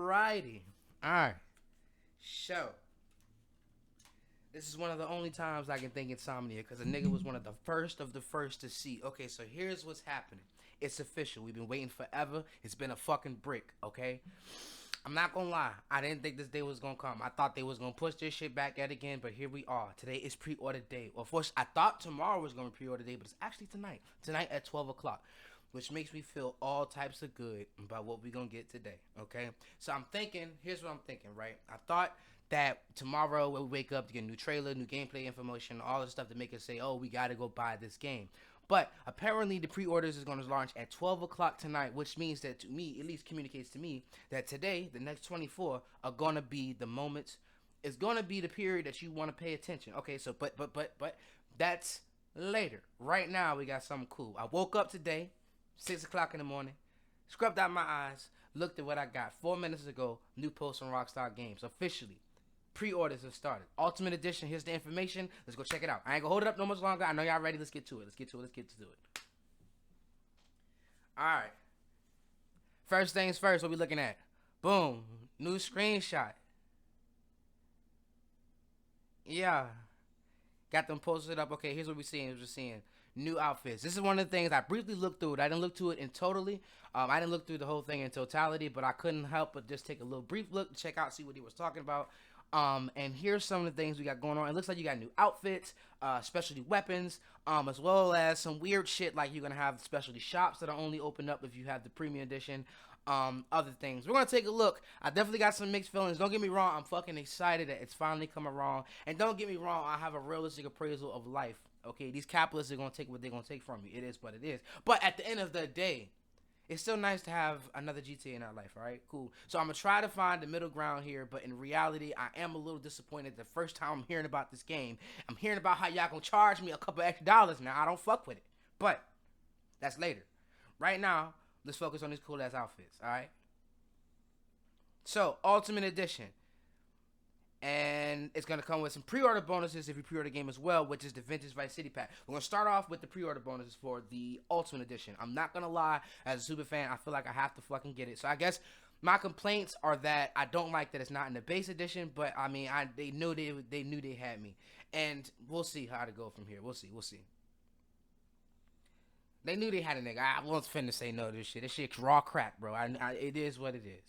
Alrighty. Alright. So, this is one of the only times I can think Insomnia, because a nigga was one of the first to see. Okay, so here's what's happening. It's official. We've been waiting forever. It's been a fucking brick, okay? I'm not gonna lie. I didn't think this day was gonna come. I thought they was gonna push this shit back yet again, but here we are. Today is pre-order day. Well, first, I thought tomorrow was gonna be pre-order day, but it's actually tonight. Tonight at 12 o'clock. Which makes me feel all types of good about what we're gonna get today, okay? So I'm thinking, here's what I'm thinking, right? I thought that tomorrow when we wake up to get a new trailer, new gameplay information, all the stuff to make us say, oh, we gotta go buy this game. But apparently the pre-orders is going to launch at 12 o'clock tonight, which means that to me, at least communicates to me, that today, the next 24, are going to be the moments, it's going to be the period that you want to pay attention. Okay, so, but, that's later. Right now, we got something cool. I woke up today, 6 o'clock in the morning, scrubbed out my eyes, looked at what I got 4 minutes ago, new post on Rockstar Games, officially. Pre-orders have started. Ultimate Edition, here's the information. Let's go check it out. I ain't gonna hold it up no much longer. I know y'all ready. Let's get to it. Let's get to it. Alright. First things first, what we looking at? Boom. New screenshot. Yeah. Got them posted up. Okay, here's what we're seeing. We're seeing new outfits. This is one of the things I briefly looked through it. I didn't look through it in totally. I didn't look through the whole thing in totality, but I couldn't help but just take a little brief look to check out, see what he was talking about. And here's some of the things we got going on. It looks like you got new outfits, specialty weapons, as well as some weird shit like you're gonna have specialty shops that are only open up if you have the premium edition. Other things. We're gonna take a look. I definitely got some mixed feelings. Don't get me wrong, I'm fucking excited that it's finally coming around. And don't get me wrong, I have a realistic appraisal of life. Okay, these capitalists are gonna take what they're gonna take from you. It is what it is. But at the end of the day, it's still nice to have another GTA in our life, all right? Cool. So I'm going to try to find the middle ground here, but in reality, I am a little disappointed the first time I'm hearing about this game. I'm hearing about how y'all going to charge me a couple extra dollars now. I don't fuck with it. But that's later. Right now, let's focus on these cool-ass outfits, all right? So, Ultimate Edition. And it's going to come with some pre-order bonuses if you pre-order the game as well, which is the Vintage Vice City pack. We're going to start off with the pre-order bonuses for the Ultimate Edition. I'm not going to lie, as a super fan, I feel like I have to fucking get it. So I guess my complaints are that I don't like that it's not in the base edition, but I mean, they knew they had me. And we'll see how to go from here. We'll see. They knew they had a nigga. I wasn't finna say no to this shit. This shit's raw crack, bro. It is what it is.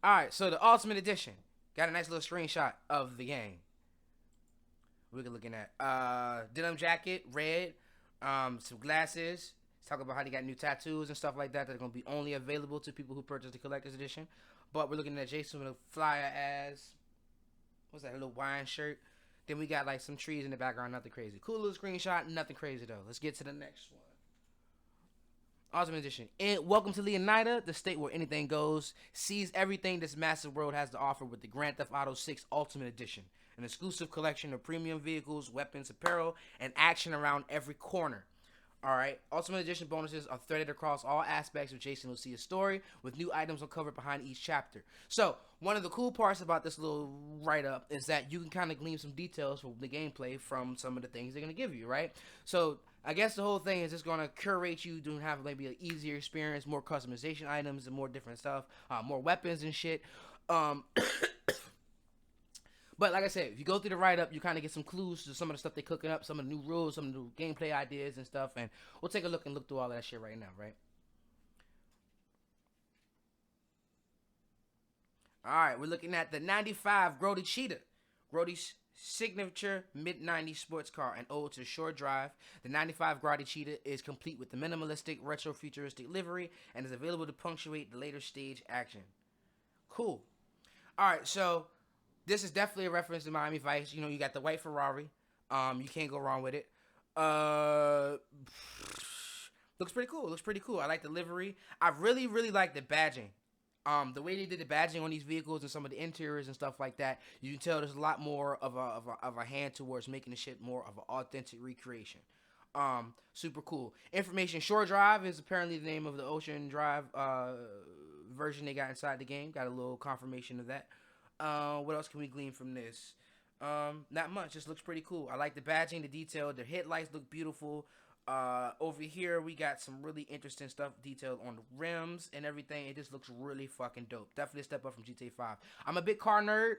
Alright, so the Ultimate Edition. Got a nice little screenshot of the game. We're looking at denim jacket, red, some glasses. Let's talk about how they got new tattoos and stuff like that are going to be only available to people who purchase the Collector's Edition. But we're looking at Jason with a flyer as, what's that, a little wine shirt. Then we got like some trees in the background, nothing crazy. Cool little screenshot, nothing crazy though. Let's get to the next one. Ultimate Edition. And welcome to Leonida, the state where anything goes. Seize everything this massive world has to offer with the Grand Theft Auto 6 Ultimate Edition. An exclusive collection of premium vehicles, weapons, apparel, and action around every corner. Alright, Ultimate Edition bonuses are threaded across all aspects of Jason Lucia's story, with new items uncovered behind each chapter. So, one of the cool parts about this little write-up is that you can kind of glean some details from the gameplay from some of the things they're going to give you, right? So, I guess the whole thing is just going to curate you to have maybe an easier experience, more customization items and more different stuff, more weapons and shit. But like I said, if you go through the write-up, you kind of get some clues to some of the stuff they're cooking up, some of the new rules, some of the new gameplay ideas and stuff. And we'll take a look through all of that shit right now, right? Alright, we're looking at the 95 Grody Cheetah. Grody's signature mid-90s sports car, an ode to short drive. The 95 Grody Cheetah is complete with the minimalistic, retro-futuristic livery and is available to punctuate the later stage action. Cool. Alright, so this is definitely a reference to Miami Vice. You know, you got the white Ferrari. You can't go wrong with it. Looks pretty cool. I like the livery. I really like the badging. The way they did the badging on these vehicles and some of the interiors and stuff like that, you can tell there's a lot more of a hand towards making the shit more of an authentic recreation. Super cool. Information Shore Drive is apparently the name of the Ocean Drive version they got inside the game. Got a little confirmation of that. What else can we glean from this? Not much. Just looks pretty cool. I like the badging, the detail. The headlights look beautiful. Over here we got some really interesting stuff detailed on the rims and everything. It just looks really fucking dope. Definitely a step up from GTA 5. I'm a big car nerd.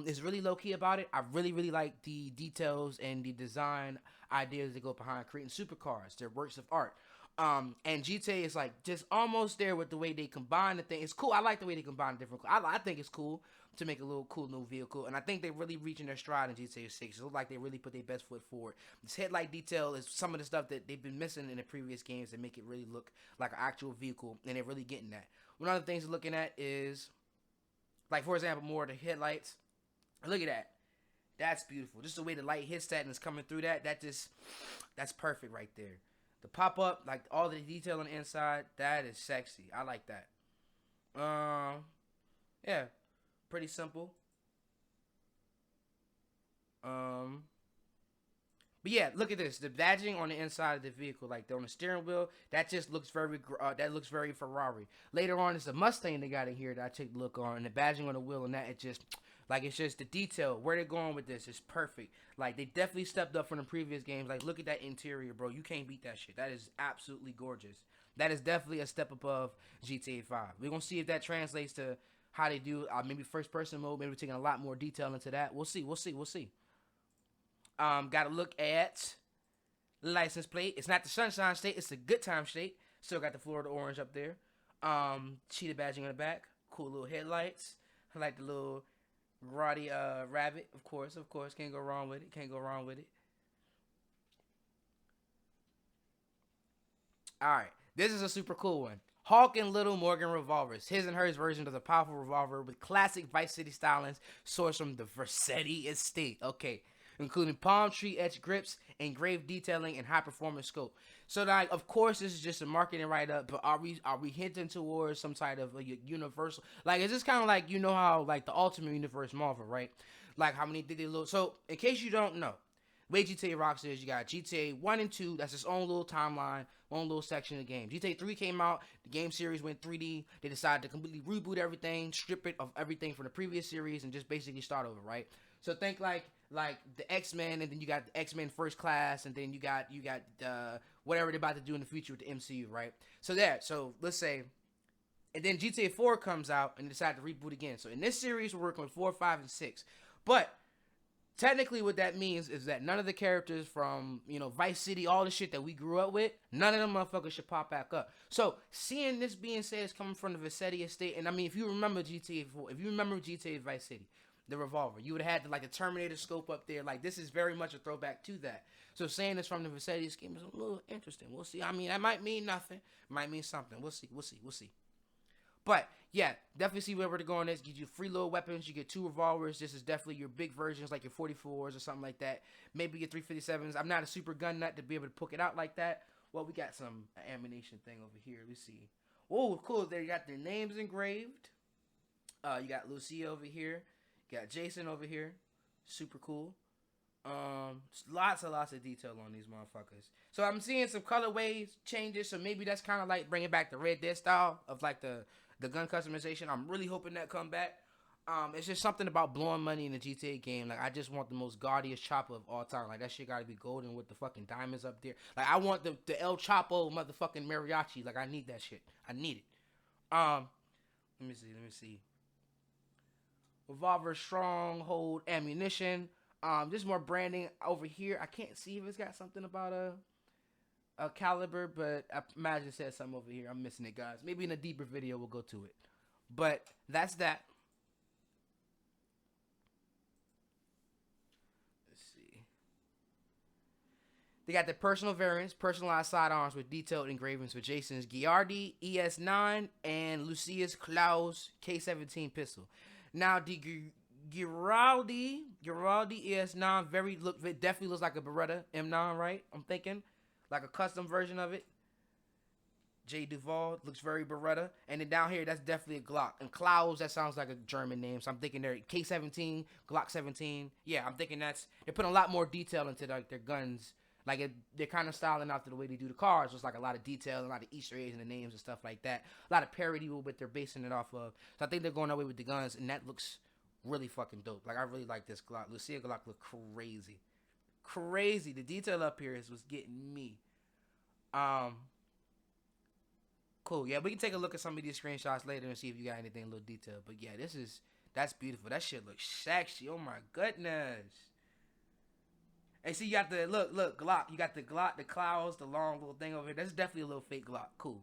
It's really low key about it. I really like the details and the design ideas that go behind creating supercars. They're works of art. And GTA is like just almost there with the way they combine the thing. It's cool. I like the way they combine different. I think it's cool to make a little cool new vehicle, and I think they're really reaching their stride in GTA 6. It looks like they really put their best foot forward. This headlight detail is some of the stuff that they've been missing in the previous games that make it really look like an actual vehicle, and they're really getting that. One of the things they're looking at is, like for example, more of the headlights. Look at that. That's beautiful. Just the way the light hits that and it's coming through that. That's perfect right there. The pop up, like all the detail on the inside, that is sexy. I like that. Yeah, pretty simple. But yeah, look at this. The badging on the inside of the vehicle, like on the steering wheel, that just looks very Ferrari. Later on, it's a Mustang they got in here that I take a look on, and the badging on the wheel and that, it's just the detail. Where they're going with this is perfect. Like, they definitely stepped up from the previous games. Like, look at that interior, bro. You can't beat that shit. That is absolutely gorgeous. That is definitely a step above GTA 5. We're going to see if that translates to how they do maybe first-person mode. Maybe we're taking a lot more detail into that. We'll see. Got to look at license plate. It's not the Sunshine State. It's the Good Time State. Still got the Florida orange up there. Cheetah badging on the back. Cool little headlights. I like the little Roddy rabbit. Of course. Can't go wrong with it. Alright. This is a super cool one. Hawk and Little Morgan revolvers. His and hers version of the powerful revolver with classic Vice City stylings sourced from the Vercetti estate. Okay. Including palm tree etched grips, engraved detailing, and high performance scope. So, like, of course, this is just a marketing write up, but are we hinting towards some type of a universal? Like, is this kind of like, you know how like the Ultimate Universe Marvel, right? Like how many did they look? So, in case you don't know, the way GTA rocks is you got GTA 1 and 2. That's its own little timeline, own little section of the game. GTA 3 came out. The game series went 3D. They decided to completely reboot everything, strip it of everything from the previous series, and just basically start over, right? So think like the X-Men, and then you got the X-Men First Class, and then you got whatever they're about to do in the future with the MCU, right? So let's say, and then GTA 4 comes out and decide to reboot again. So in this series, we're working with 4, 5, and 6. But technically what that means is that none of the characters from, Vice City, all the shit that we grew up with, none of them motherfuckers should pop back up. So seeing this being said is coming from the Vercetti estate, and I mean, if you remember GTA 4, if you remember GTA Vice City, the revolver, you would have had the Terminator scope up there. Like, this is very much a throwback to that. So saying this from the Vercetti scheme is a little interesting. We'll see. I mean, that might mean nothing. It might mean something. We'll see. But yeah, definitely see where we're going. This gives you free little weapons. You get 2 revolvers. This is definitely your big versions, like your 44s or something like that. Maybe your 357s. I'm not a super gun nut to be able to poke it out like that. Well, we got some ammunition thing over here. Let's see. Oh, cool. There you got their names engraved. You got Lucia over here. Got Jason over here. Super cool. Lots of detail on these motherfuckers. So I'm seeing some colorways changes. So maybe that's kind of like bringing back the Red Dead style of like the gun customization. I'm really hoping that come back. It's just something about blowing money in the GTA game. Like, I just want the most gaudiest chopper of all time. Like, that shit gotta be golden with the fucking diamonds up there. Like, I want the El Chapo motherfucking mariachi. Like, I need that shit. I need it. Let me see. Revolver, stronghold, ammunition. Just more branding over here. I can't see if it's got something about a caliber, but I imagine it says something over here. I'm missing it, guys. Maybe in a deeper video we'll go to it. But that's that. Let's see. They got the personal variants, personalized sidearms with detailed engravings for Jason's Giardi ES9 and Lucia's Klaus K17 pistol. Now, the Giraldi ES9 definitely looks like a Beretta M9, right? I'm thinking like a custom version of it. J. Duval looks very Beretta, and then down here that's definitely a Glock. And Klaus, that sounds like a German name, so I'm thinking they're K17, Glock 17. Yeah, I'm thinking they're putting a lot more detail into their guns. Like, they're kind of styling after the way they do the cars. So it's like a lot of detail, a lot of Easter eggs in the names and stuff like that. A lot of parody with what they're basing it off of. So I think they're going away with the guns, and that looks really fucking dope. Like, I really like this Glock. Lucia Glock look crazy. The detail up here was getting me. Um, cool. Yeah, we can take a look at some of these screenshots later and see if you got anything a little detailed. But yeah, that's beautiful. That shit looks sexy. Oh my goodness. Hey, see, you got the look Glock. You got the Glock, the clouds, the long little thing over here. That's definitely a little fake Glock. Cool.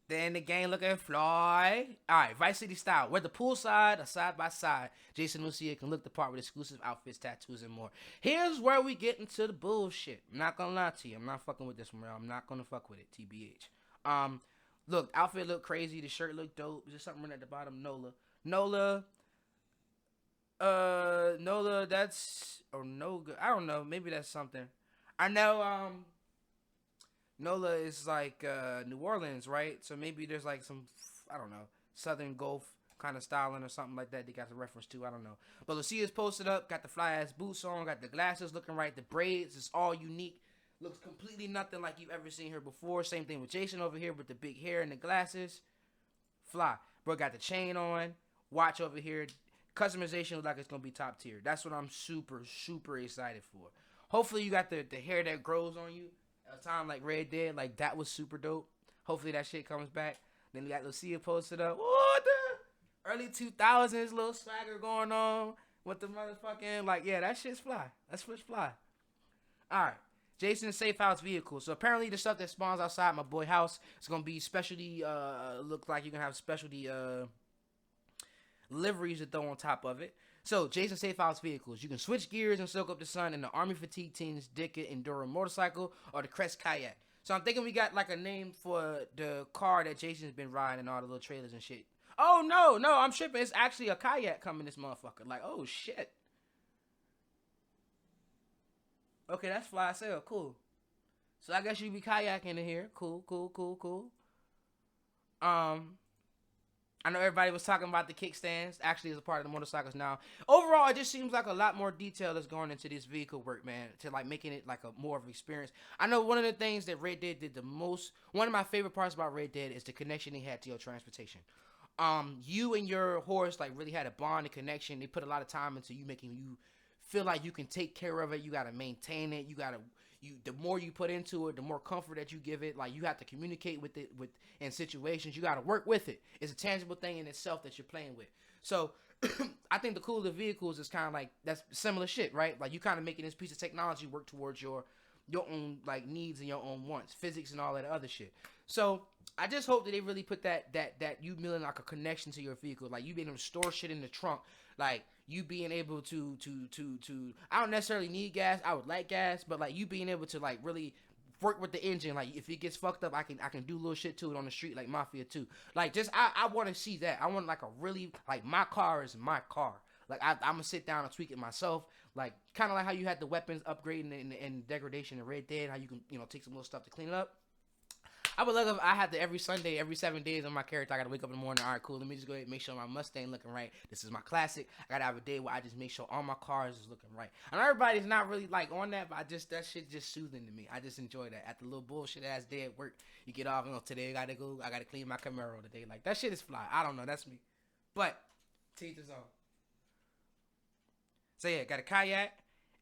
Then the game looking fly. Alright, Vice City style. Where the poolside are side by side. Jason Lucia can look the part with exclusive outfits, tattoos, and more. Here's where we get into the bullshit. I'm not gonna lie to you. I'm not fucking with this one, bro. I'm not gonna fuck with it, TBH. Look, outfit look crazy. The shirt look dope. There's something written at the bottom. Nola, that's or no good. I don't know. Maybe that's something. I know. Nola is like New Orleans, right? So maybe there's like some, I don't know, Southern Gulf kind of styling or something like that. They got a reference to. I don't know. But Lucia's posted up, got the fly ass boots on, got the glasses looking right, the braids is all unique. Looks completely nothing like you've ever seen her before. Same thing with Jason over here with the big hair and the glasses. Fly. Bro got the chain on. Watch over here. Customization looks like it's going to be top tier. That's what I'm super, super excited for. Hopefully you got the hair that grows on you. At a time like Red Dead, like that was super dope. Hopefully that shit comes back. Then we got Lucia posted up. What the early 2000s little swagger going on with the motherfucking like yeah, that shit's fly. That's what's fly. All right. Jason's safe house vehicle. So apparently the stuff that spawns outside my boy house is gonna be specialty. Look like you're gonna have specialty liveries to throw on top of it. So, Jason Safe House vehicles. You can switch gears and soak up the sun in the Army Fatigue Team's Dickett Enduro motorcycle or the Crest Kayak. So, I'm thinking we got like a name for the car that Jason's been riding and all the little trailers and shit. Oh, no, I'm tripping. It's actually a kayak coming this motherfucker. Like, oh, shit. Okay, that's fly sale. Cool. So, I guess you be kayaking in here. Cool. I know everybody was talking about the kickstands. Actually, as a part of the motorcycles now. Overall, it just seems like a lot more detail is going into this vehicle work, man. To like making it like a more of an experience. I know one of the things that Red Dead did the most. One of my favorite parts about Red Dead is the connection they had to your transportation. You and your horse like really had a bond and connection. They put a lot of time into you making you feel like you can take care of it. You gotta maintain it. The more you put into it, the more comfort that you give it. Like you have to communicate with it in situations. You got to work with it. It's a tangible thing in itself that you're playing with. So I think the cool of the vehicles is kind of like that's similar shit, right? Like you kind of making this piece of technology work towards your own like needs and your own wants, physics and all that other shit. So I just hope that they really put that you feeling like a connection to your vehicle, like you being able to store shit in the trunk, like you being able to I don't necessarily need gas. I would like gas, but like you being able to like really work with the engine. Like if it gets fucked up, I can do little shit to it on the street like Mafia 2. Like just I want to see that. I want like a really like my car is my car. Like I'm gonna sit down and tweak it myself. Like kind of like how you had the weapons upgrading and degradation in Red Dead. How you can take some little stuff to clean it up. I would love if I had to every Sunday, every 7 days on my character. I gotta wake up in the morning. All right, cool. Let me just go ahead and make sure my Mustang looking right. This is my classic. I gotta have a day where I just make sure all my cars is looking right. And everybody's not really like on that, but that shit just soothing to me. I just enjoy that. After the little bullshit ass day at work, you get off. Today I gotta clean my Camaro today. Like that shit is fly. I don't know. That's me. But teeth is on. So yeah, got a kayak,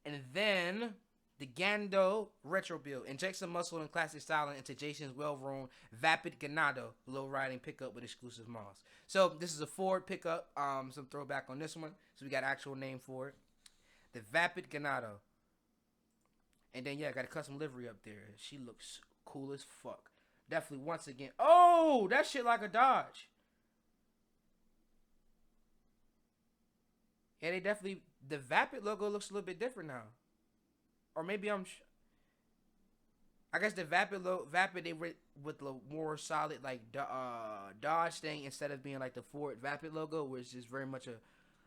and then the Gando retro build. Inject some muscle and classic styling into Jason's well-worn Vapid Ganado low riding pickup with exclusive mods. So this is a Ford pickup. Some throwback on this one. So we got an actual name for it. The Vapid Ganado. And then yeah, got a custom livery up there. She looks cool as fuck. Definitely once again. Oh, that shit like a Dodge. Yeah, they definitely the Vapid logo looks a little bit different now. Or maybe I guess the Vapid they went with the more solid like Dodge thing instead of being like the Ford Vapid logo, which is very much a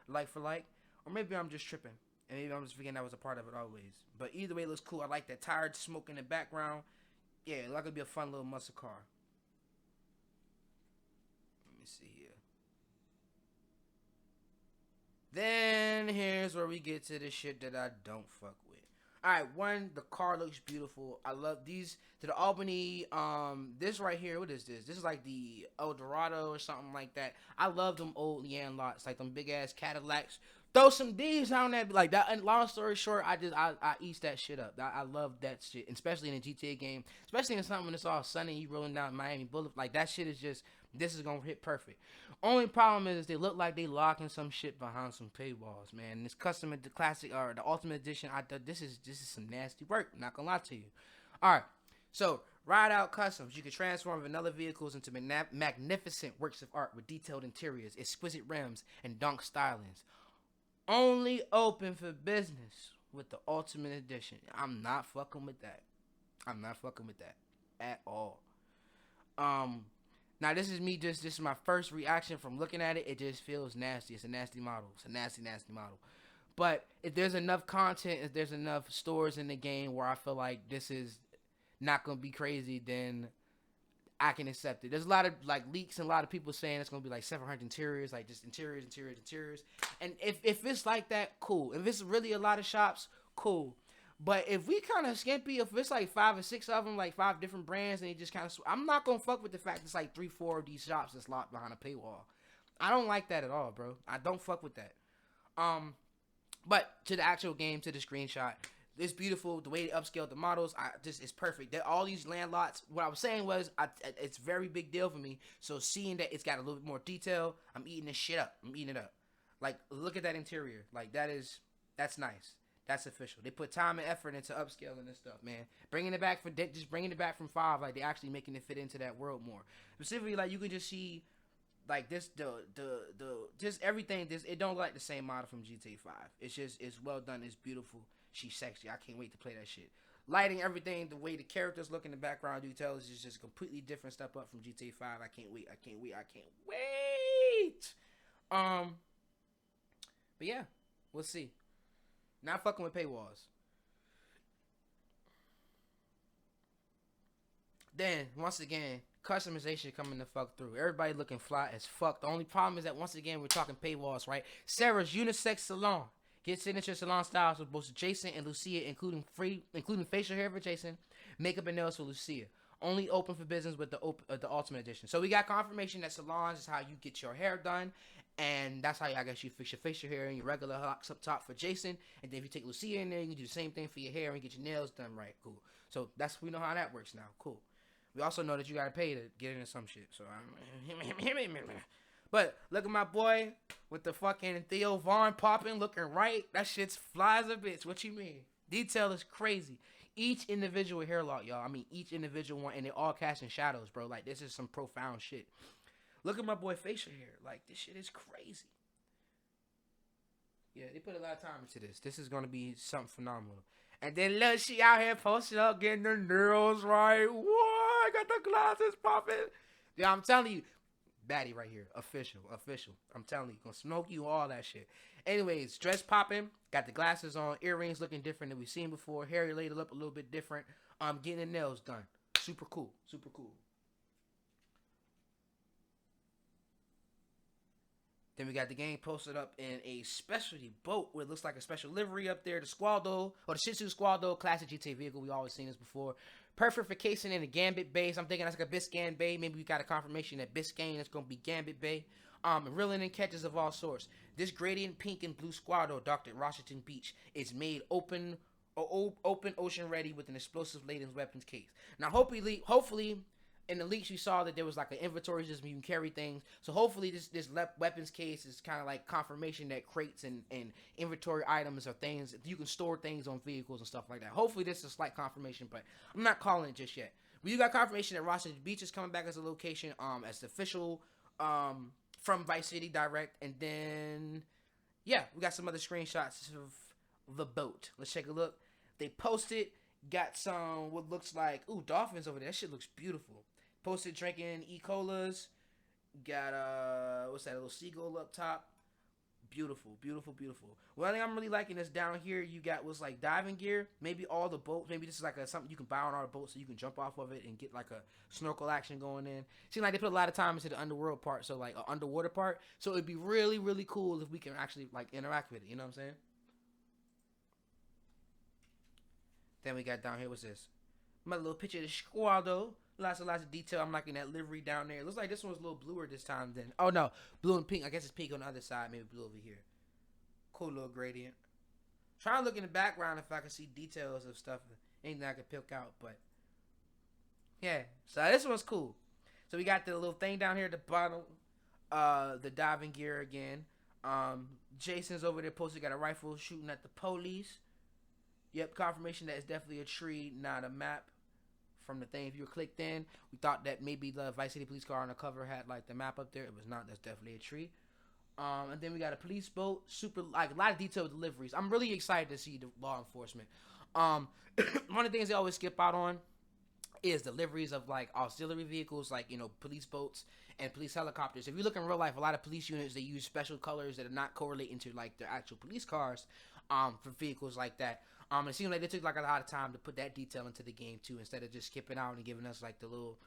like for like. Or maybe I'm just tripping, and maybe I'm just thinking that was a part of it always. But either way, it looks cool. I like that tired smoke in the background. Yeah, it like it'd be a fun little muscle car. Let me see here. Then here's where we get to the shit that I don't fuck with. Alright, one, the car looks beautiful. I love these. To the Albany, this right here, what is this? This is like the El Dorado or something like that. I love them old Yan lots, like them big ass Cadillacs. Throw some D's on that, like that. And long story short, I eat that shit up. I love that shit, especially in a GTA game, especially in something when it's all sunny, you rolling down Miami Boulevard. Like that shit is just, this is gonna hit perfect. Only problem is they look like they locking some shit behind some paywalls, man. This custom, the classic or the ultimate edition, this is some nasty work. Not gonna lie to you. All right, so ride out customs. You can transform vanilla vehicles into magnificent works of art with detailed interiors, exquisite rims, and dunk stylings. Only open for business with the Ultimate Edition. I'm not fucking with that. I'm not fucking with that at all. Um, Now this is me. This is my first reaction from looking at it. It just feels nasty. It's a nasty model. It's a nasty, nasty model. But if there's enough content, if there's enough stores in the game where I feel like this is not gonna be crazy, then I can accept it. There's a lot of like leaks and a lot of people saying it's gonna be like 700 interiors, like just interiors. And if it's like that, cool. If it's really a lot of shops, cool. But if we kind of skimpy, if it's like 5 or 6 of them, like 5 different brands, and they just kind of, I'm not gonna fuck with the fact it's like 3, 4 of these shops that's locked behind a paywall. I don't like that at all, bro. I don't fuck with that. But to the actual game, to the screenshot, it's beautiful. The way they upscaled the models, it's perfect. That all these land lots. What I was saying was, it's a very big deal for me. So seeing that it's got a little bit more detail, I'm eating this shit up. I'm eating it up. Like, look at that interior. Like, that's nice. That's official. They put time and effort into upscaling this stuff, man. Bringing it back from 5. Like, they actually making it fit into that world more. Specifically, like, you can just see, like, this, just everything. It don't look like the same model from GTA 5. It's well done. It's beautiful. She's sexy. I can't wait to play that shit. Lighting, everything, the way the characters look in the background details is just a completely different step up from GTA 5. I can't wait. But yeah, we'll see. Not fucking with paywalls. Then, once again, customization coming the fuck through. Everybody looking fly as fuck. The only problem is that, once again, we're talking paywalls, right? Sarah's Unisex Salon. Get signature salon styles with both Jason and Lucia, including facial hair for Jason, makeup and nails for Lucia. Only open for business with the Ultimate Edition. So we got confirmation that salons is how you get your hair done, and that's how I guess you fix your facial hair and your regular hooks up top for Jason. And then if you take Lucia in there, you can do the same thing for your hair and get your nails done right. Cool. So we know how that works now. Cool. We also know that you gotta pay to get into some shit. So but look at my boy with the fucking Theo Vaughn popping, looking right. That shit's fly as a bitch. What you mean? Detail is crazy. Each individual hair lock, y'all. I mean, each individual one, and they all casting shadows, bro. Like, this is some profound shit. Look at my boy facial hair. Like, this shit is crazy. Yeah, they put a lot of time into this. This is gonna be something phenomenal. And then look, she out here posting up, getting her nails right. What? Got the glasses popping. Yeah, I'm telling you. Baddie right here. Official. I'm telling you. Gonna smoke you, all that shit. Anyways, dress popping. Got the glasses on. Earrings looking different than we've seen before. Hair laid up a little bit different. Getting the nails done. Super cool. Then we got the game posted up in a specialty boat where it looks like a special livery up there. The Squaldo, or the Shih Tzu Squaldo, classic GTA vehicle. We always seen this before. Perfect for casing in a Gambit base. I'm thinking that's like a Biscayne Bay. Maybe we got a confirmation that Biscayne is going to be Gambit Bay. Reeling in catches of all sorts. This gradient pink and blue Squaldo docked at Washington Beach is made open ocean ready with an explosive laden weapons case. Now, hopefully, in the leaks, you saw that there was like an inventory system you can carry things. So hopefully this weapons case is kind of like confirmation that crates and inventory items are things, you can store things on vehicles and stuff like that. Hopefully this is a slight confirmation, but I'm not calling it just yet. We got confirmation that Washington Beach is coming back as a location, as the official, from Vice City Direct. And then, yeah, we got some other screenshots of the boat. Let's take a look. They posted, got some, what looks like, dolphins over there. That shit looks beautiful. Posted drinking E-Colas. Got, what's that, a little seagull up top. Beautiful. One thing I'm really liking is down here, you got what's like diving gear. Maybe all the boats, maybe this is like something you can buy on our boat so you can jump off of it and get like a snorkel action going in. Seems like they put a lot of time into the underworld part, so like an underwater part. So it'd be really, really cool if we can actually like interact with it, you know what I'm saying? Then we got down here, what's this? My little picture of the Squaldo. Lots of detail. I'm liking that livery down there. It looks like this one's a little bluer this time than... Oh, no. Blue and pink. I guess it's pink on the other side. Maybe blue over here. Cool little gradient. Trying to look in the background if I can see details of stuff, anything I could pick out. But yeah, so this one's cool. So we got the little thing down here at the bottom, the diving gear again. Jason's over there posted, got a rifle shooting at the police. Yep, confirmation that it's definitely a tree, not a map. From the thing, if you were clicked in, we thought that maybe the Vice City police car on the cover had like the map up there. It was not. That's definitely a tree. And then we got a police boat, super like a lot of detailed deliveries. I'm really excited to see the law enforcement. One of the things they always skip out on is deliveries of like auxiliary vehicles, like, you know, police boats and police helicopters. If you look in real life, a lot of police units, they use special colors that are not correlating to like their actual police cars, for vehicles like that. It seems like they took like a lot of time to put that detail into the game too, instead of just skipping out and giving us like the little,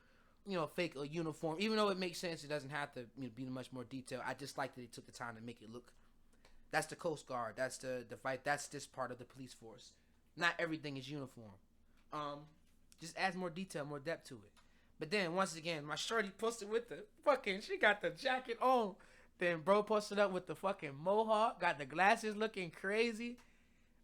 you know, fake uniform. Even though it makes sense, it doesn't have to, you know, be much more detail. I just like that they took the time to make it look. That's the Coast Guard. That's the fight. That's this part of the police force. Not everything is uniform. Just adds more detail, more depth to it. But then once again, my shorty posted with the fucking. She got the jacket on. Then bro posted up with the fucking mohawk. Got the glasses looking crazy.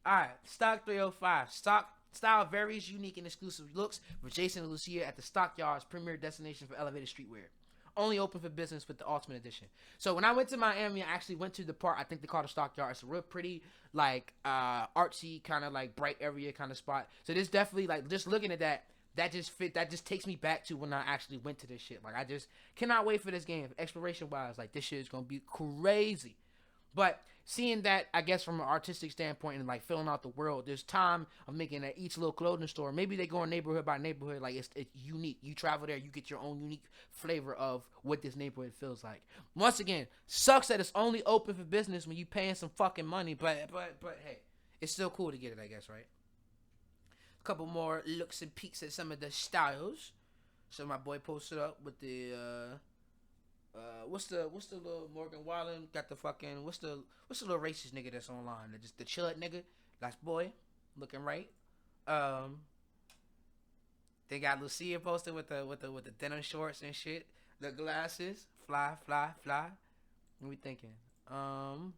Alright, stock 305. Stock style varies, unique and exclusive looks for Jason and Lucia at the Stockyards, premier destination for elevated streetwear. Only open for business with the Ultimate Edition. So when I went to Miami, I actually went to the part, I think they call it Stockyard. It's a real pretty, like, artsy, kind of like bright area kind of spot. So this definitely, like, just looking at that, that just takes me back to when I actually went to this shit. Like, I just cannot wait for this game. Exploration wise, like, this shit is gonna be crazy. But seeing that, I guess, from an artistic standpoint and like filling out the world, there's time of making at each little clothing store. Maybe they go neighborhood by neighborhood, like it's unique. You travel there, you get your own unique flavor of what this neighborhood feels like. Once again, sucks that it's only open for business when you paying some fucking money, but hey, it's still cool to get it, I guess, right? A couple more looks and peeks at some of the styles. So my boy posted up with the what's the little Morgan Wallen got the fucking what's the little racist nigga that's online? Just the chud nigga. That's boy looking right. They got Lucia posted with the denim shorts and shit. The glasses, fly. What we thinking? Oops.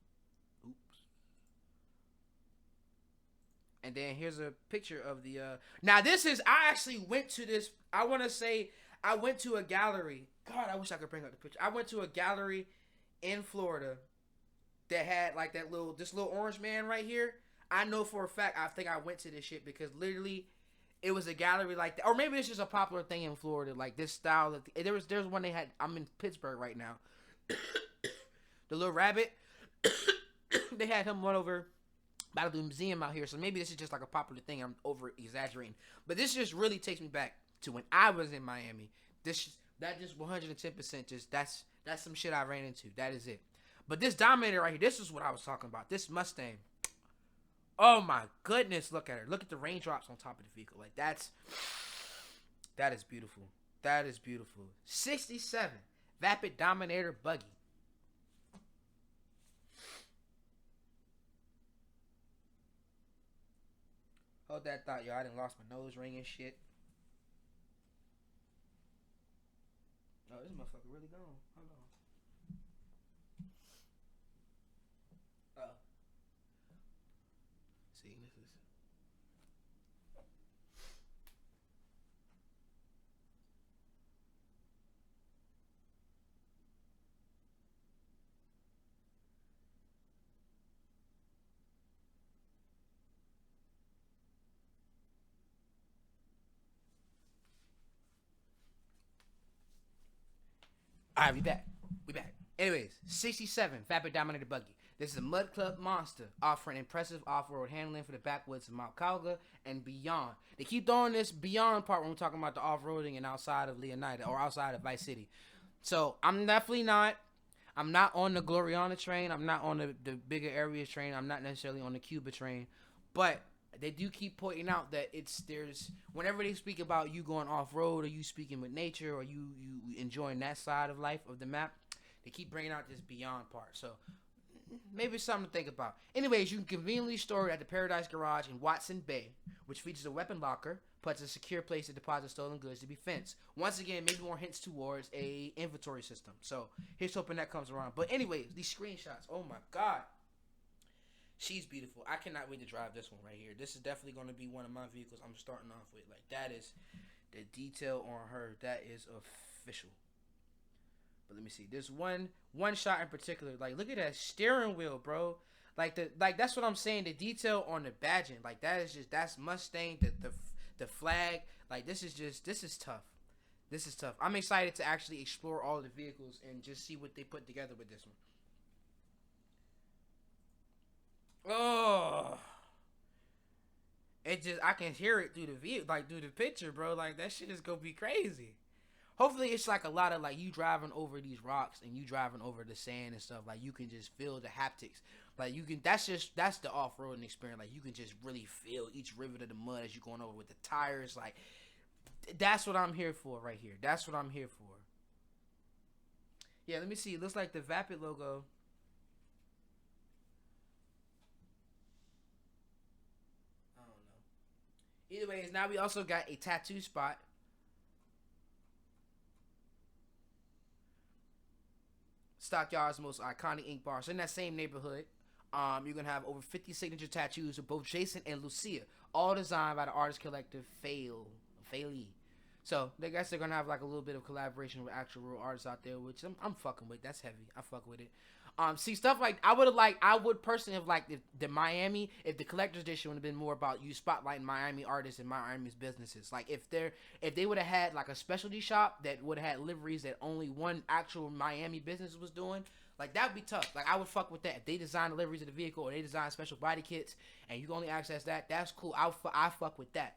And then here's a picture of the now this is I actually went to this. I want to say I went to a gallery. God, I wish I could bring up the picture. I went to a gallery in Florida that had like this little orange man right here. I know for a fact I think I went to this shit because literally it was a gallery like that. Or maybe it's just a popular thing in Florida, like this style. There's one they had. I'm in Pittsburgh right now. The little rabbit. They had him run over by the museum out here. So maybe this is just like a popular thing. I'm over exaggerating. But this just really takes me back to when I was in Miami. That just 110% just that's some shit I ran into. That is it. But this Dominator right here, this is what I was talking about. This Mustang. Oh my goodness, look at her. Look at the raindrops on top of the vehicle. Like that is beautiful. That is beautiful. 67 Vapid Dominator buggy. Hold that thought, y'all. I done lost my nose ring and shit. Oh, this motherfucker really gone. Hold on. Oh. See, this is. Alright, we back. Anyways, 67 Vapid Dominator buggy. This is a Mud Club monster, offering impressive off-road handling for the backwoods of Mount Cauga and beyond. They keep throwing this beyond part when we're talking about the off-roading and outside of Leonida or outside of Vice City. So I'm not on the Gloriana train. I'm not on the bigger areas train. I'm not necessarily on the Cuba train. But they do keep pointing out that there's whenever they speak about you going off-road or you speaking with nature or you enjoying that side of life of the map, they keep bringing out this beyond part. So maybe it's something to think about. Anyways, you can conveniently store it at the Paradise Garage in Watson Bay, which features a weapon locker, plus a secure place to deposit stolen goods to be fenced. Once again, maybe more hints towards a inventory system. So here's hoping that comes around. But anyways, these screenshots, oh my god. She's beautiful. I cannot wait to drive this one right here. This is definitely going to be one of my vehicles I'm starting off with. Like, that is the detail on her. That is official. But let me see. There's one shot in particular. Like, look at that steering wheel, bro. Like that's what I'm saying. The detail on the badging, like that's Mustang. The flag. Like, this is tough. This is tough. I'm excited to actually explore all the vehicles and just see what they put together with this one. Oh, I can hear it through the view, like through the picture, bro. Like, that shit is gonna be crazy. Hopefully it's like a lot of, like, you driving over these rocks and you driving over the sand and stuff. Like, you can just feel the haptics. Like, you can, that's the off-roading experience. Like, you can just really feel each rivet of the mud as you're going over with the tires. Like, that's what I'm here for right here. That's what I'm here for. Yeah, let me see. It looks like the Vapid logo. I don't know. Either ways, now we also got a tattoo spot. Stockyard's most iconic ink bar. So in that same neighborhood, you're gonna have over 50 signature tattoos of both Jason and Lucia, all designed by the artist collective Failey. So I guess they're gonna have like a little bit of collaboration with actual real artists out there, which I'm fucking with. That's heavy. I fuck with it. See, stuff like I would personally have liked if the Miami, if the collector's edition would have been more about you spotlighting Miami artists and Miami's businesses. Like, if they would have had like a specialty shop that would have had liveries that only one actual Miami business was doing, like, that would be tough. Like, I would fuck with that. If they design the liveries of the vehicle or they design special body kits and you can only access that, that's cool. I fuck with that.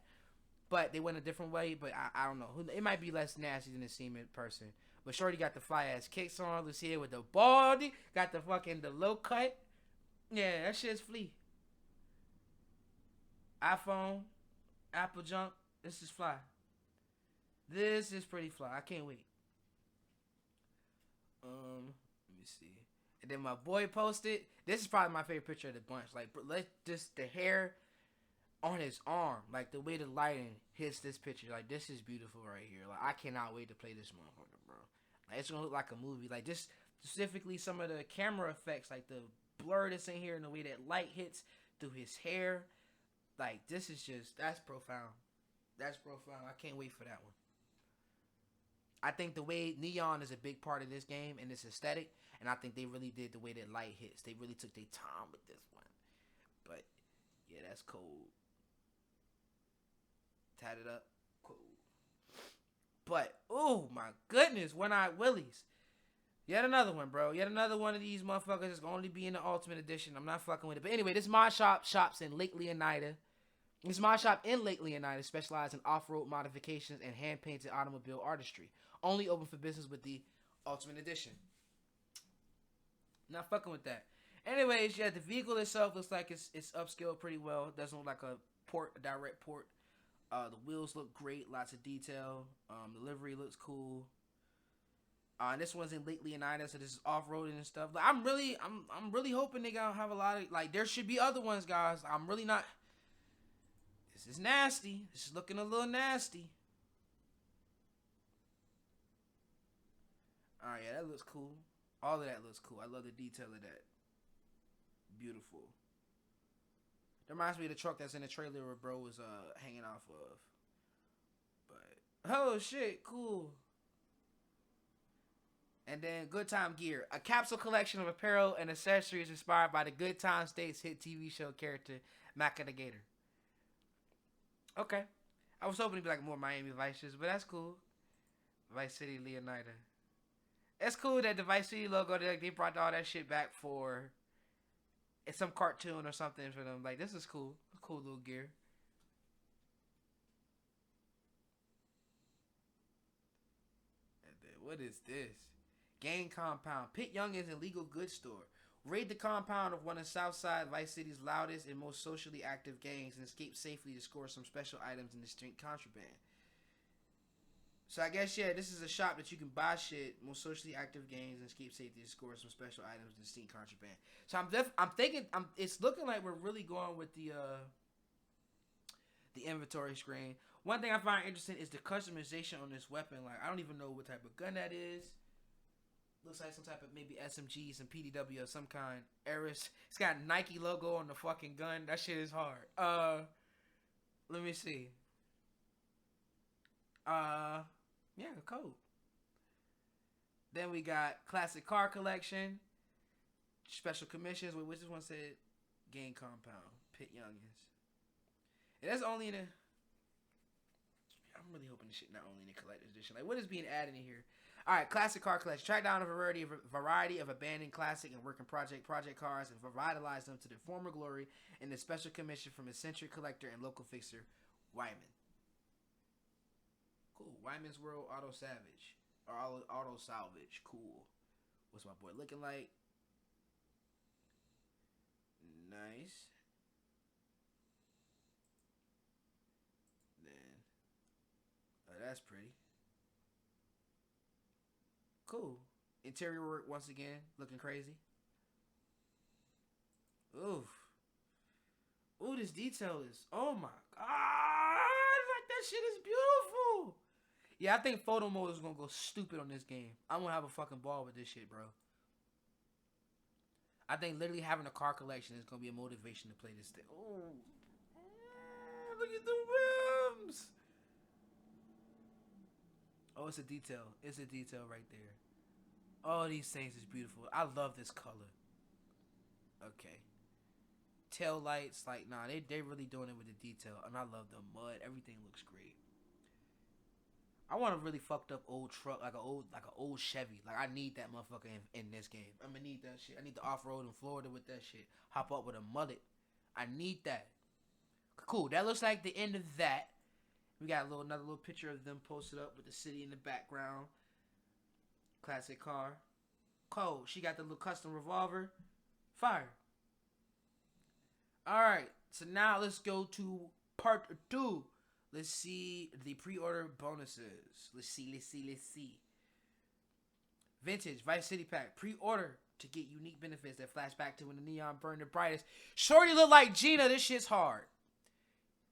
But they went a different way. But I don't know. It might be less nasty than it seemed in person. But Shorty got the fly ass kicks on. Lucia with the baldy. Got the low cut. Yeah, that shit's flea. iPhone, Apple junk. This is fly. This is pretty fly. I can't wait. Let me see. And then my boy posted. This is probably my favorite picture of the bunch. Like, let just the hair on his arm, like the way the lighting hits this picture. Like, this is beautiful right here. Like, I cannot wait to play this motherfucker, bro. Like, it's gonna look like a movie. Like, just specifically some of the camera effects, like the blur that's in here and the way that light hits through his hair. Like, this is that's profound. That's profound. I can't wait for that one. I think the way neon is a big part of this game and this aesthetic, and I think they really did the way that light hits. They really took their time with this one. But yeah, that's cold. Tatted up, cool. But oh my goodness, One-Eyed Willies. Yet another one, bro. Yet another one of these motherfuckers is gonna only be in the Ultimate Edition. I'm not fucking with it. But anyway, this mod shops in Lake Leonida. This mod shop in Lake Leonida specializes in off-road modifications and hand-painted automobile artistry. Only open for business with the Ultimate Edition. Not fucking with that. Anyways, yeah, the vehicle itself looks like it's upscaled pretty well. It doesn't look like a direct port. The wheels look great, lots of detail. The livery looks cool. This one's in Lake Leonida, so this is off-roading and stuff. Like, I'm really hoping they gonna have a lot of, like, there should be other ones, guys. I'm really not. This is nasty. This is looking a little nasty. Alright, yeah, that looks cool. All of that looks cool. I love the detail of that. Beautiful. That reminds me of the truck that's in the trailer where bro was hanging off of. But oh shit, cool. And then Good Time Gear, a capsule collection of apparel and accessories inspired by the Good Time States hit TV show character Maca the Gator. Okay. I was hoping to be like more Miami Vices, but that's cool. Vice City Leonida. It's cool that the Vice City logo, they brought all that shit back for it's some cartoon or something for them. Like, this is cool. A cool little gear. And then, what is this? Gang compound. Pit Youngins and legal goods store. Raid the compound of one of Southside Vice City's loudest and most socially active gangs and escape safely to score some special items in distinct contraband. So I guess, yeah, this is a shop that you can buy shit, most socially active gangs, and escape safely to score some special items in distinct contraband. So I'm thinking, it's looking like we're really going with the inventory screen. One thing I find interesting is the customization on this weapon. Like, I don't even know what type of gun that is. Looks like some type of maybe SMG, some PDW of some kind. Eris. It's got Nike logo on the fucking gun. That shit is hard. Let me see. Yeah, cool. Then we got classic car collection, special commissions. Which this one said game compound, pit youngins. And that's only in a. I'm really hoping this shit not only in the collector's edition. Like, what is being added in here? All right, classic car collection. Track down a variety of abandoned classic and working project cars and revitalize them to their former glory in the special commission from eccentric collector and local fixer Wyman. Cool. Wyman's World Auto Savage or Auto Salvage. Cool. What's my boy looking like? Nice. Then, oh, that's pretty. Cool. Interior work once again, looking crazy. Oof. Ooh, this detail is. Oh my god! Like that shit is beautiful. Yeah, I think photo mode is gonna go stupid on this game. I'm gonna have a fucking ball with this shit, bro. I think literally having a car collection is gonna be a motivation to play this thing. Oh, look at the rims. Oh, it's a detail. It's a detail right there. All these things is beautiful. I love this color. Okay. Tail lights, like, nah, they really doing it with the detail. And I love the mud. Everything looks great. I want a really fucked up old truck, like an old Chevy. Like, I need that motherfucker in this game. I'm gonna need that shit. I need the off-road in Florida with that shit. Hop up with a mullet. I need that. Cool. That looks like the end of that. We got another little picture of them posted up with the city in the background. Classic car. Cold. She got the little custom revolver. Fire. Alright. So now let's go to part 2. Let's see the pre-order bonuses. Let's see. Vintage Vice City Pack. Pre-order to get unique benefits that flash back to when the neon burned the brightest. Shorty look like Gina. This shit's hard.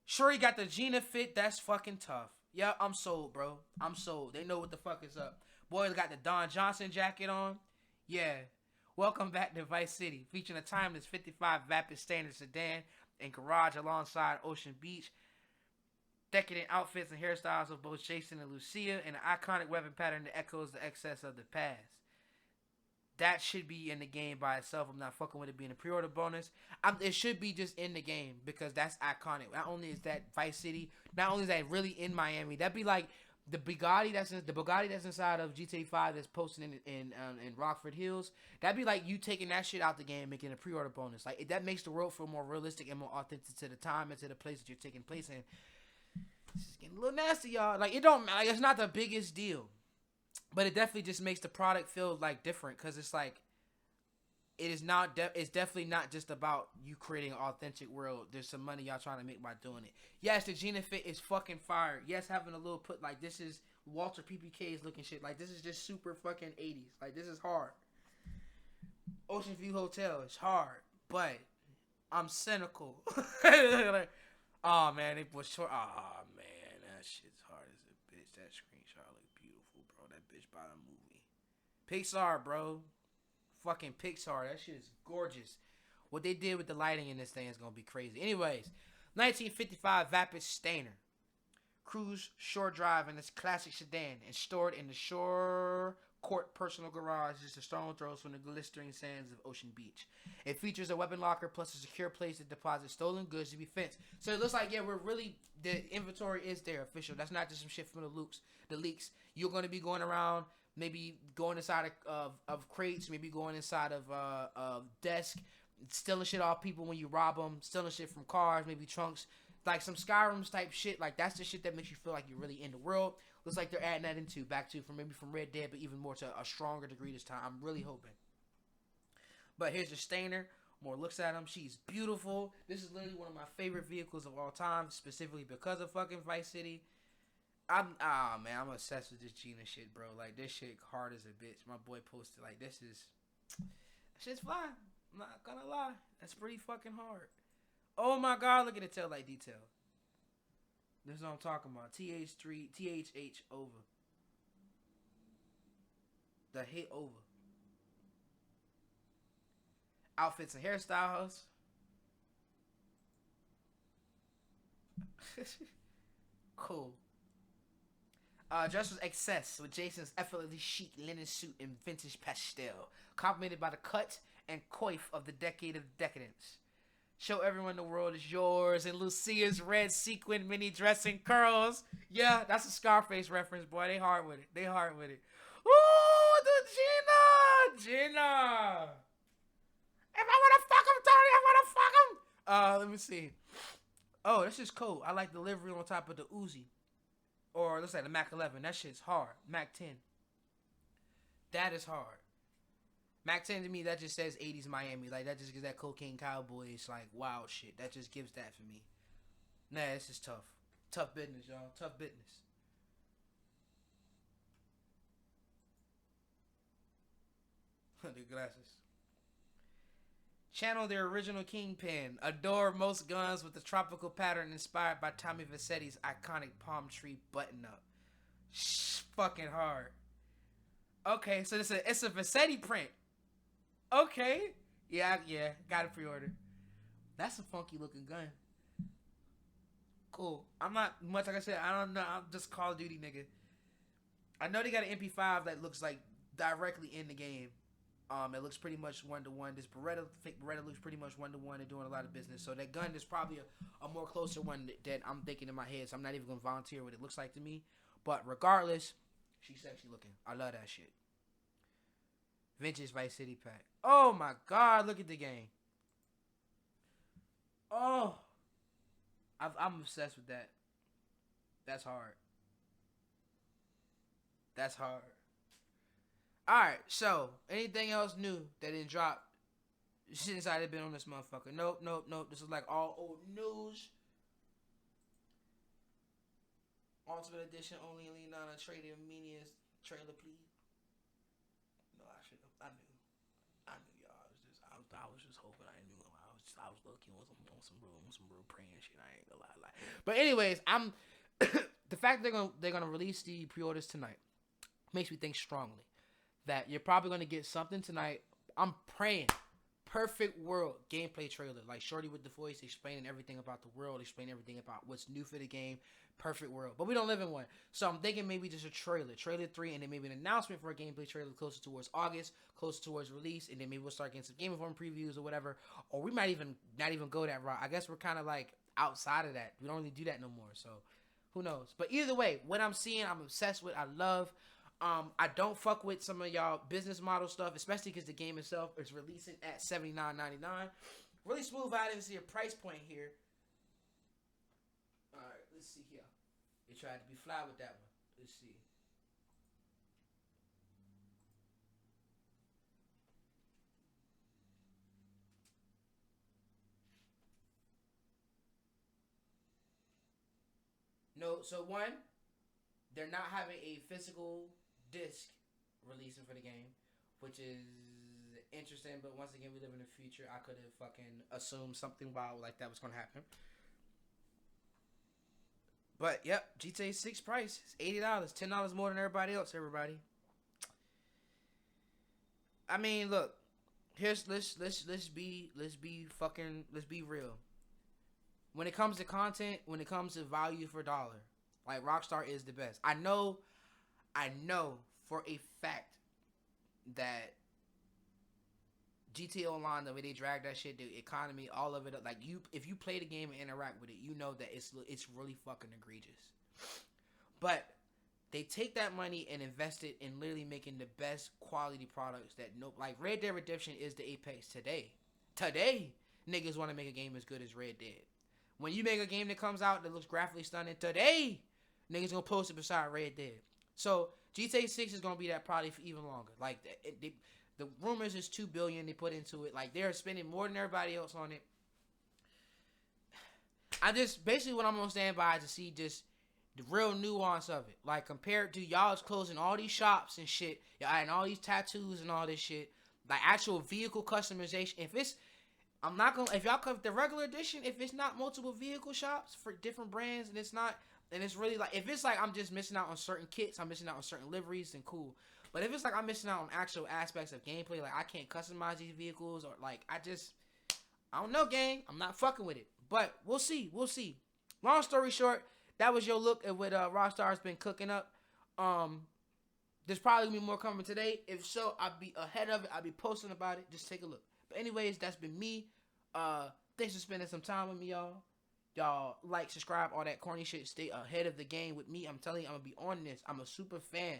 Shorty got the Gina fit. That's fucking tough. Yeah, I'm sold, bro. I'm sold. They know what the fuck is up. Boy got the Don Johnson jacket on. Yeah. Welcome back to Vice City. Featuring a timeless 55 Vapid Standard sedan and garage alongside Ocean Beach. Decadent outfits and hairstyles of both Jason and Lucia, and an iconic weapon pattern that echoes the excess of the past. That should be in the game by itself. I'm not fucking with it being a pre-order bonus. It should be just in the game because that's iconic. Not only is that Vice City, not only is that really in Miami, that'd be like the Bugatti that's inside of GTA6 that's posted in Rockford Hills. That'd be like you taking that shit out the game, making a pre-order bonus. Like that makes the world feel more realistic and more authentic to the time and to the place that you're taking place in. This is getting a little nasty, y'all. Like it don't, like it's not the biggest deal, but it definitely just makes the product feel like different because it's like it is not. It's definitely not just about you creating an authentic world. There's some money y'all trying to make by doing it. Yes, the Gina fit is fucking fire. Yes, having a little put like this is Walter PPK's looking shit. Like this is just super fucking 80s. Like this is hard. Ocean View Hotel is hard, but I'm cynical. Like, oh man, it was short. Oh man, that shit's hard as a bitch. That screenshot look beautiful, bro. That bitch by the movie. Pixar, bro. Fucking Pixar. That shit is gorgeous. What they did with the lighting in this thing is gonna be crazy. Anyways, 1955 Vapid Stainer. Cruise shore drive in this classic sedan and stored in the shore court personal garage just a stone throws from the glistering sands of Ocean Beach. It features a weapon locker plus a secure place to deposit stolen goods to be fenced. So it looks like, yeah, the inventory is there, official. That's not just some shit from the leaks. You're going to be going around, maybe going inside of crates, maybe going inside of desk, stealing shit off people when you rob them, stealing shit from cars, maybe trunks. Like some Skyrim type shit. Like that's the shit that makes you feel like you're really in the world. Looks like they're adding that back to from Red Dead, but even more to a stronger degree this time. I'm really hoping. But here's the Stainer. More looks at him. She's beautiful. This is literally one of my favorite vehicles of all time, specifically because of fucking Vice City. I'm obsessed with this Gina shit, bro. Like this shit hard as a bitch. My boy posted like that shit's fly. I'm not gonna lie. That's pretty fucking hard. Oh my god, look at the tail light detail. This is what I'm talking about. THH over. The hit over. Outfits and hairstyles. Cool. Dress was excess with Jason's effortlessly chic linen suit in vintage pastel, complemented by the cut and coif of the decade of decadence. Show everyone the world is yours and Lucia's red sequin mini dress and curls. Yeah, that's a Scarface reference, boy. They hard with it. They hard with it. Ooh, the Gina. If I wanna fuck him, Tony, I wanna fuck him. Let me see. Oh, this is cool. I like the livery on top of the Uzi. Or let's say the Mac 11. That shit's hard. Mac 10. That is hard. Mac 10 to me, that just says 80s Miami. Like, that just gives that cocaine cowboys, like, wild shit. That just gives that for me. Nah, this is tough. Tough business, y'all. Tough business. The glasses. Channel their original Kingpin. Adore most guns with the tropical pattern inspired by Tommy Vercetti's iconic palm tree button up. Fucking hard. Okay, so it's a Vercetti print. Okay. Yeah, got it pre-order. That's a funky looking gun. Cool. I'm not much, like I said, I don't know. I'm just Call of Duty nigga. I know they got an MP5 that looks like directly in the game. It looks pretty much 1-to-1. This fake Beretta looks pretty much 1-to-1. They're doing a lot of business. So that gun is probably a more closer one that I'm thinking in my head. So I'm not even going to volunteer what it looks like to me. But regardless, she's sexy looking. I love that shit. Vintage Vice City pack. Oh my God, look at the game. Oh. I'm obsessed with that. That's hard. That's hard. Alright, so, anything else new that didn't drop since I've been on this motherfucker? Nope. This is like all old news. Ultimate Edition only lean on a Trading Media's trailer, please. No, I should have. I knew y'all. I was just hoping I knew. I was looking on some real praying shit. I ain't gonna lie. But anyways, I'm the fact they're gonna release the pre-orders tonight makes me think strongly that you're probably gonna get something tonight. I'm praying. Perfect world gameplay trailer, like Shorty with the voice explaining everything about the world, explaining everything about what's new for the game. Perfect world, but we don't live in one, so I'm thinking maybe just a trailer 3, and then maybe an announcement for a gameplay trailer closer towards August, closer towards release, and then maybe we'll start getting some Game Informer previews or whatever, or we might even not even go that route. I guess we're kind of like outside of that. We don't really do that no more, so who knows? But either way, what I'm seeing, I'm obsessed with. I love. I don't fuck with some of y'all business model stuff, especially because the game itself is releasing at $79.99. Really smooth. I didn't see a price point here. All right, let's see here. They tried to be fly with that one. Let's see. No, so one, they're not having a physical disc releasing for the game, which is interesting. But once again, we live in the future. I could have fucking assumed something wild like that was gonna happen. But yep, GTA 6 price is $80, $10 more than everybody else. Everybody. I mean, look. Let's be real. When it comes to content, when it comes to value for dollar, like Rockstar is the best. I know for a fact that GTA Online, the way they drag that shit, the economy, all of it, like if you play the game and interact with it, you know that it's really fucking egregious. But they take that money and invest it in literally making the best quality products that like Red Dead Redemption is the apex today. Today, niggas want to make a game as good as Red Dead. When you make a game that comes out that looks graphically stunning today, niggas gonna post it beside Red Dead. So GTA 6 is gonna be that probably for even longer. Like the rumors is $2 billion they put into it. Like they're spending more than everybody else on it. I just basically what I'm gonna stand by is to see just the real nuance of it. Like compared to y'all's closing all these shops and shit, y'all adding all these tattoos and all this shit. Like actual vehicle customization. If y'all come the regular edition, if it's not multiple vehicle shops for different brands and it's really like if it's like I'm just missing out on certain kits, I'm missing out on certain liveries, then cool. But if it's like I'm missing out on actual aspects of gameplay, like I can't customize these vehicles, or like I don't know, gang. I'm not fucking with it. But we'll see. We'll see. Long story short, that was your look at what Rockstar's been cooking up. There's probably gonna be more coming today. If so, I'll be ahead of it. I'll be posting about it. Just take a look. But anyways, that's been me. Thanks for spending some time with me, y'all. Y'all like, subscribe, all that corny shit. Stay ahead of the game with me. I'm telling you, I'm gonna be on this. I'm a super fan,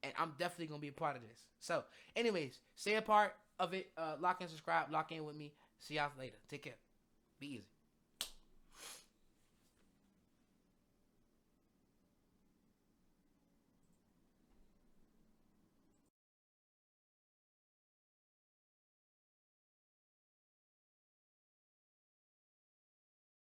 and I'm definitely gonna be a part of this. So, anyways, stay a part of it. Lock in, subscribe, lock in with me. See y'all later. Take care. Be easy.